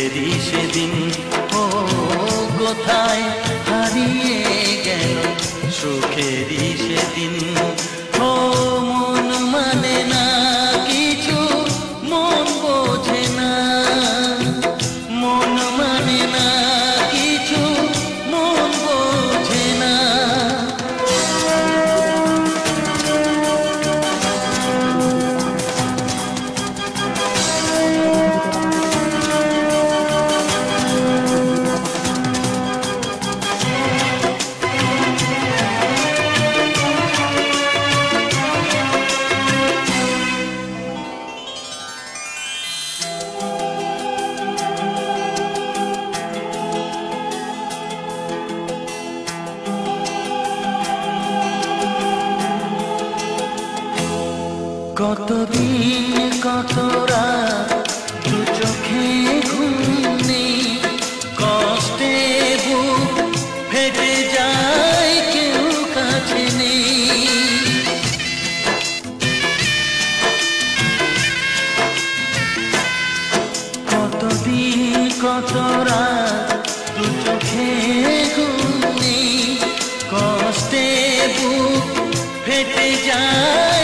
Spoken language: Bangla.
সুখেরই সেদিন। ও কোথায় হারিয়ে গেল সুখেরই সেদিন। ও মন মানে না কিছু, মন বোঝে না, মন মানে না কিছু, মন বোঝে না। কতদিন কত রাত দু চোখে ঘুম নেই, কষ্টে বুক ফেটে যায় কেউ কাছে নেই। কতদিন কত রাত দু চোখে ঘুম নেই, কষ্টে বুক ফেটে যায়